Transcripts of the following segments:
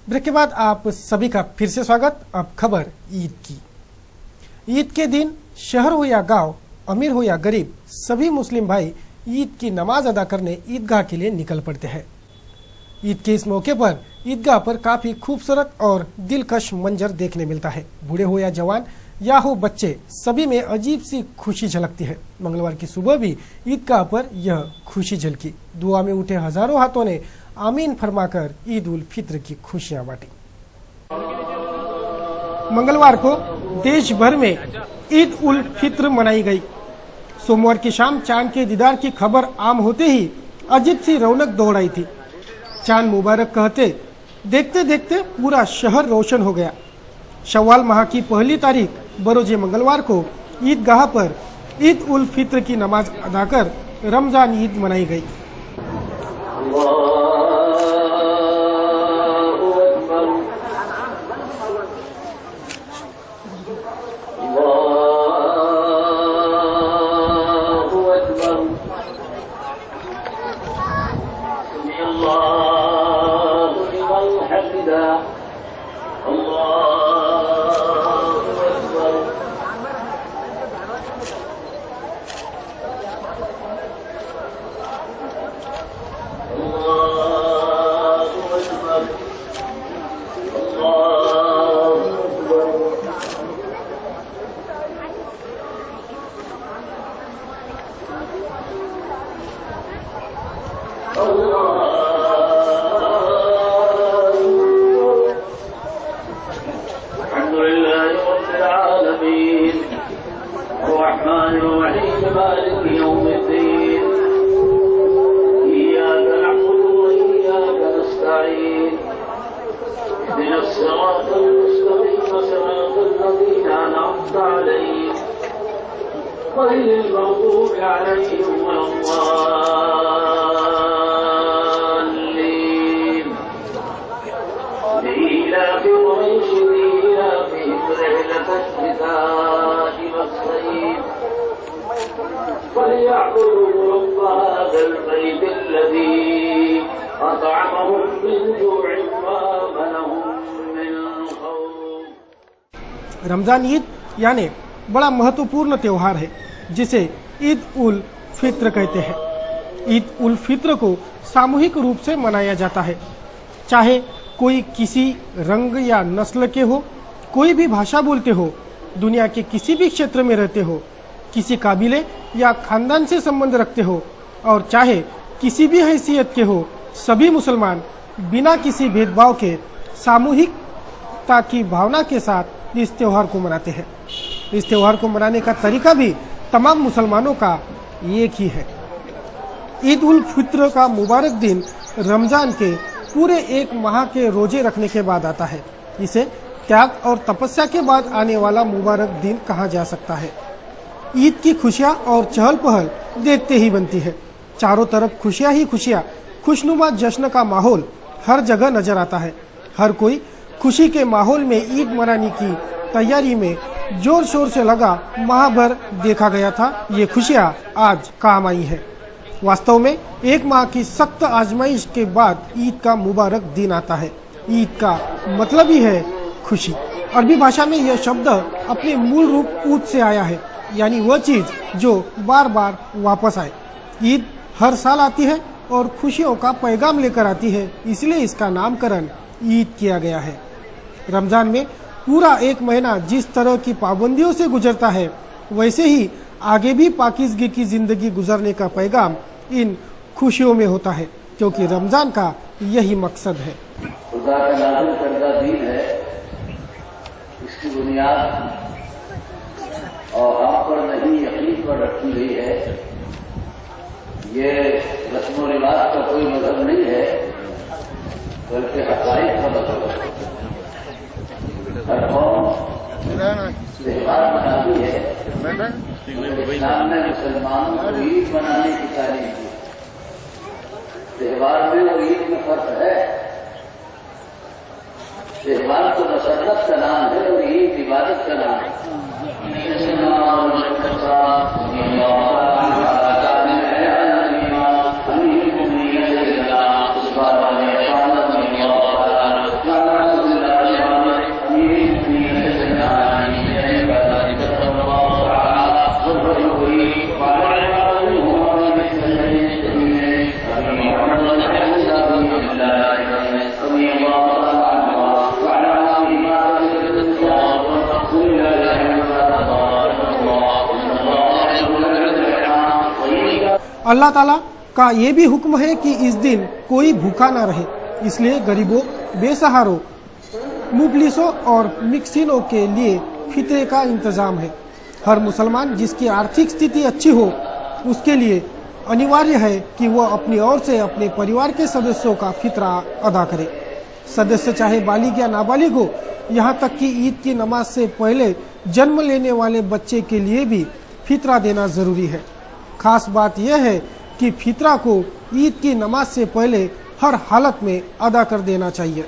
Break के बाद आप सभी का फिर से स्वागत। अब खबर ईद की। ईद के दिन शहर हो या गांव, अमीर हो या गरीब, सभी मुस्लिम भाई ईद की नमाज अदा करने ईदगाह के लिए निकल पड़ते हैं। ईद के इस मौके पर ईदगाह पर काफी खूबसूरत और दिलकश मंजर देखने मिलता है। बूढ़े हो या जवान या हो बच्चे, सभी में अजीब सी खुशी झलकती है। मंगलवार की सुबह भी ईदगाह पर यह खुशी झलकी। दुआ में उठे हजारों हाथों ने आमीन फरमाकर ईद उल फित्र की खुशियां बांटी। मंगलवार को देश भर में ईद उल फित्र मनाई गई। सोमवार की शाम चांद के दीदार की खबर आम होते ही अजीब सी रौनक दौड़ आई थी। चांद मुबारक कहते देखते देखते पूरा शहर रोशन हो गया। शव्वाल माह की पहली तारीख बरोजे मंगलवार को ईदगाह पर ईद उल फित्र की नमाज अदा कर रमजान ईद मनाई गई। रमजान ईद यानी बड़ा महत्वपूर्ण त्योहार है जिसे ईद उल फित्र कहते हैं। ईद उल फित्र को सामूहिक रूप से मनाया जाता है। चाहे कोई किसी रंग या नस्ल के हो, कोई भी भाषा बोलते हो, दुनिया के किसी भी क्षेत्र में रहते हो, किसी काबिले या खानदान से संबंध रखते हो और चाहे किसी भी हैसियत के हो, सभी मुसलमान बिना किसी भेदभाव के सामूहिकता की भावना के साथ इस त्योहार को मनाते हैं। इस त्योहार को मनाने का तरीका भी तमाम मुसलमानों का एक ही है। ईद उल फित्र का मुबारक दिन रमजान के पूरे एक माह के रोजे रखने के बाद आता है। इसे त्याग और तपस्या के बाद आने वाला मुबारक दिन कहा जा सकता है। ईद की खुशियां और चहल पहल देखते ही बनती है। चारों तरफ खुशियां ही खुशियां, खुशनुमा जश्न का माहौल हर जगह नजर आता है। हर कोई खुशी के माहौल में ईद मनाने की तैयारी में जोर शोर से लगा। माह भर देखा गया था, ये खुशियां आज काम आई है। वास्तव में एक माह की सख्त आजमाइश के बाद ईद का मुबारक दिन आता है। ईद का मतलब ही है खुशी। अरबी भाषा में यह शब्द अपने मूल रूप ऊद से आया है, यानी वह चीज जो बार बार वापस आए। ईद हर साल आती है और खुशियों का पैगाम लेकर आती है, इसलिए इसका नामकरण ईद किया गया है। रमजान में पूरा एक महीना जिस तरह की पाबंदियों से गुजरता है, वैसे ही आगे भी पाकीज़गी की जिंदगी गुजरने का पैगाम इन खुशियों में होता है, क्योंकि रमजान का यही मकसद है। खुदा का नाज़िल करदा दीन है, इसकी बुनियाद और हम पर नहीं यकीन पर रखी गई है। ये रस्म रिवाज का कोई मजहब नहीं है, बल्कि हक़ाइक़ का मजहब है। हर कौम त्योहार मनाती है। इस्लाम ने मुसलमानों को ईद मनाने की तालीम दी। त्योहार में और ईद में फर्क है। त्योहार तो मसरत का नाम है और ईद इबादत का नाम है। अल्लाह ताला का ये भी हुक्म है कि इस दिन कोई भूखा ना रहे, इसलिए गरीबों, बेसहारों, मुफलिसों और मिस्कीनों के लिए फितरे का इंतजाम है। हर मुसलमान जिसकी आर्थिक स्थिति अच्छी हो उसके लिए अनिवार्य है कि वह अपनी ओर से अपने परिवार के सदस्यों का फितरा अदा करे। सदस्य चाहे बालिग या नाबालिग हो, यहाँ तक कि ईद की नमाज से पहले जन्म लेने वाले बच्चे के लिए भी फितरा देना जरूरी है। खास बात यह है कि फितरा को ईद की नमाज से पहले हर हालत में अदा कर देना चाहिए।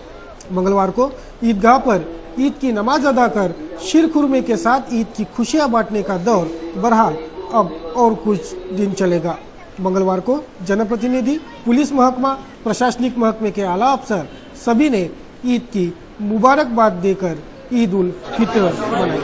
मंगलवार को ईदगाह पर ईद की नमाज अदा कर शीर खुरमे के साथ ईद की खुशियां बांटने का दौर बहरहाल अब और कुछ दिन चलेगा। मंगलवार को जनप्रतिनिधि, पुलिस महकमा, प्रशासनिक महकमे के आला अफसर सभी ने ईद की मुबारकबाद देकर ईद उल फित्र मनाई।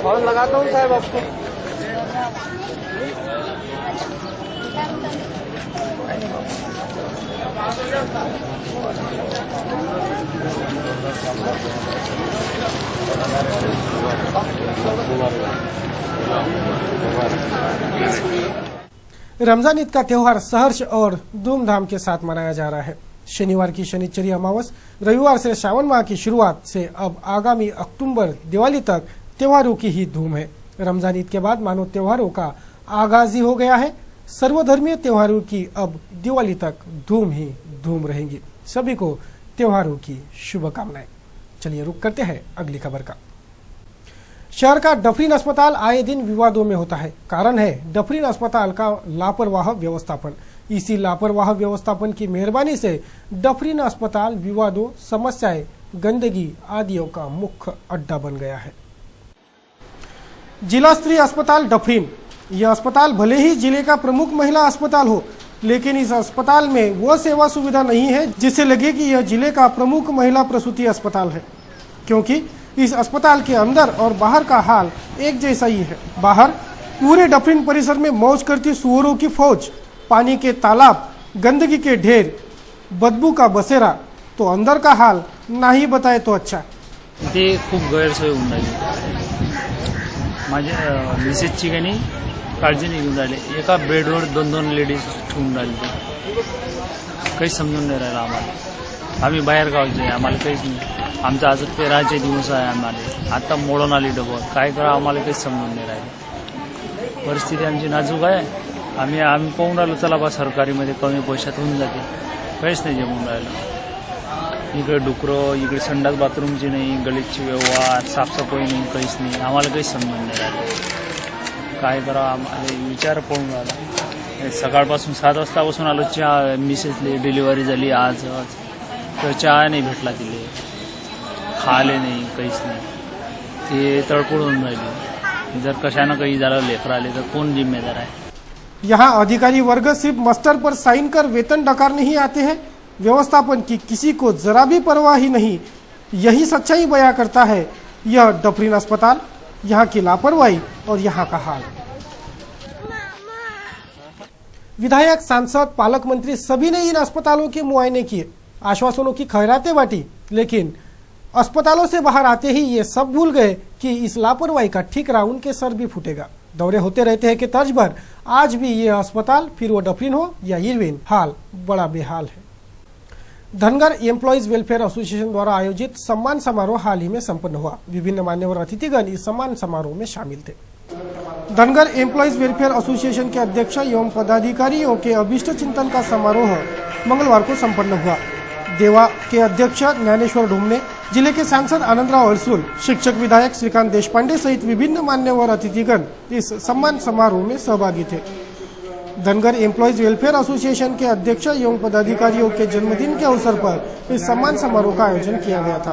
और लगाता हूँ साहब आपको। रमजान ईद का त्योहार सहर्ष और धूमधाम के साथ मनाया जा रहा है। शनिवार की शनिचरी अमावस, रविवार से श्रावण माह की शुरुआत से अब आगामी अक्टूबर दिवाली तक त्योहारों की ही धूम है। रमजान ईद के बाद मानो त्योहारों का आगाज ही हो गया है। सर्वधर्मीय त्योहारों की अब दिवाली तक धूम ही धूम रहेंगी। सभी को त्योहारों की शुभकामनाएं। चलिए रुक करते हैं अगली खबर का। शहर का डफरीन अस्पताल आए दिन विवादों में होता है। कारण है डफरीन अस्पताल का लापरवाह व्यवस्थापन। इसी लापरवाह व्यवस्थापन की मेहरबानी से डफरीन अस्पताल विवादों, समस्याएं, गंदगी आदियों का मुख्य अड्डा बन गया है। जिला स्तरीय अस्पताल डफरीन। यह अस्पताल भले ही जिले का प्रमुख महिला अस्पताल हो, लेकिन इस अस्पताल में वह सेवा सुविधा नहीं है जिससे लगे कि यह जिले का प्रमुख महिला प्रसूति अस्पताल है, क्योंकि इस अस्पताल के अंदर और बाहर का हाल एक जैसा ही है। बाहर पूरे डफरीन परिसर में मौज करती सुअरों की फौज, पानी के तालाब, गंदगी के ढेर, बदबू का बसेरा, तो अंदर का हाल ना ही बताए तो अच्छा। ते खूप गैरसोय होऊन राहिली। माझ्या मिसेसची काही काळजी नाही घेऊन राहिले। एका बेडवर दोन दोन लेडीज ठेवून राहिले। काही समजून नाही राहिलं आम्हाला। आम्ही बाहेर गावचे आहे, आम्हाला काहीच नाही। आमचा आज पेराचे दिवस आहे, आम्हाला आता मोडून आली डबल। काय करा आम्हाला काही समजून नाही राहिलं। परिस्थिती आमची नाजूक आहे। आम्ही पाहून राहिलो, चला बा सरकारीमध्ये कमी पैशात होऊन जाते, काहीच नाही जमून राहिलं। इकडे डुकरं, इकडे संडास बाथरूमची नाही, गलीची व्यवहार, साफसफाई नाही, काहीच नाही। आम्हाला काही समजून नाही राहिलं। काय करा आम्हाला विचार पडून राहिला। सकाळपासून 7 वाजतापासून आलो। चहा मिसेसली डिलिव्हरी झाली आज, तर चहा नाही भेटला तिले, खाले नाही, काहीच नाही। ते तळपडून राहिली। जर कशानं काही झालं, लेकर आले तर कोण जिम्मेदार आहे? यहाँ अधिकारी वर्ग सिर्फ मस्टर पर साइन कर वेतन डकारने ही आते हैं। व्यवस्थापन की किसी को जरा भी परवाह ही नहीं। यही सच्चाई बयां करता है यह डफरीन अस्पताल, यहाँ की लापरवाही और यहाँ का हाल। विधायक, सांसद, पालक मंत्री सभी ने इन अस्पतालों के मुआयने किए, आश्वासनों की खैरातें बांटी, लेकिन अस्पतालों से बाहर आते ही ये सब भूल गए कि इस लापरवाही का ठीकरा उनके सर भी फूटेगा। दौरे होते रहते हैं कि तर्ज पर आज भी ये अस्पताल, फिर वो डफरीन हो या इरविन, हाल बड़ा बेहाल है। धनगर एम्प्लॉइज वेलफेयर एसोसिएशन द्वारा आयोजित सम्मान समारोह हाल ही में संपन्न हुआ। विभिन्न मान्यवर अतिथिगण इस सम्मान समारोह में शामिल थे। धनगर एम्प्लॉइज वेलफेयर एसोसिएशन के अध्यक्ष एवं पदाधिकारियों के अभिष्ट चिंतन का समारोह मंगलवार को संपन्न हुआ। देवा के अध्यक्ष ज्ञानेश्वर ढुमने, जिले के सांसद आनंदराव अड़सूल, शिक्षक विधायक श्रीकांत देशपांडे सहित विभिन्न मान्यवर अतिथिगण इस सम्मान समारोह में सहभागी थे। धनगर एम्प्लॉइज वेलफेयर एसोसिएशन के अध्यक्ष एवं पदाधिकारियों के जन्मदिन के अवसर पर इस सम्मान समारोह का आयोजन किया गया था।